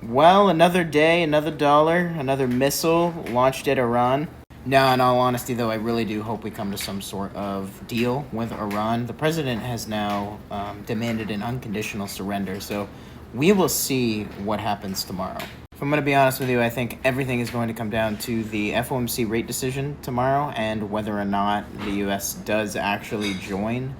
Well, another day, another dollar, another missile launched at Iran. No, in all honesty, though, I really do hope we come to some sort of deal with Iran. The president has now demanded an unconditional surrender, so we will see what happens tomorrow. If I'm going to be honest with you, I think everything is going to come down to the FOMC rate decision tomorrow and whether or not the U.S. does actually join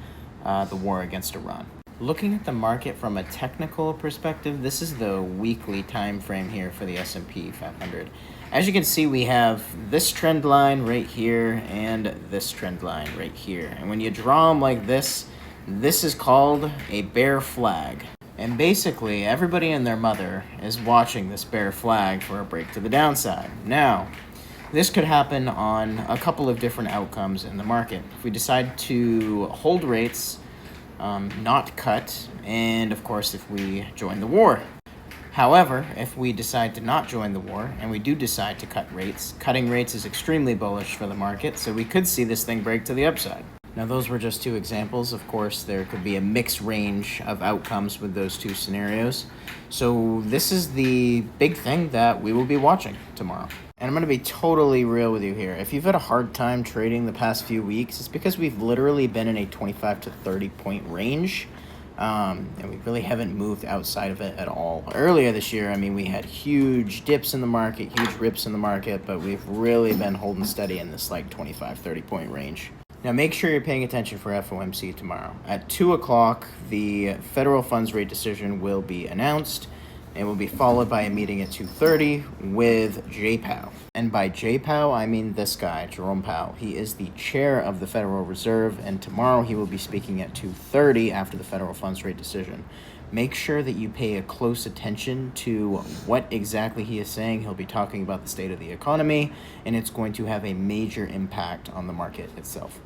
the war against Iran. Looking at the market from a technical perspective, this is the weekly time frame here for the S&P 500. As you can see, we have this trend line right here and this trend line right here. And when you draw them like this is called a bear flag. And basically, everybody and their mother is watching this bear flag for a break to the downside. Now, this could happen on a couple of different outcomes in the market. If we decide to hold rates, not cut, and of course if we join the war. However, if we decide to not join the war and we do decide to cut rates, cutting rates is extremely bullish for the market, so we could see this thing break to the upside. Now those were just two examples. Of course, there could be a mixed range of outcomes with those two scenarios. So this is the big thing that we will be watching tomorrow. And I'm going to be totally real with you here. If you've had a hard time trading the past few weeks, it's because we've literally been in a 25 to 30 point range. And we really haven't moved outside of it at all. Earlier this year, we had huge dips in the market, huge rips in the market, but we've really been holding steady in this 25, 30 point range. Now make sure you're paying attention for FOMC tomorrow. At 2 o'clock, the federal funds rate decision will be announced and will be followed by a meeting at 2:30 with Jay Powell. And by Jay Powell, I mean this guy, Jerome Powell. He is the chair of the Federal Reserve, and tomorrow he will be speaking at 2:30 after the federal funds rate decision. Make sure that you pay a close attention to what exactly he is saying. He'll be talking about the state of the economy, and it's going to have a major impact on the market itself.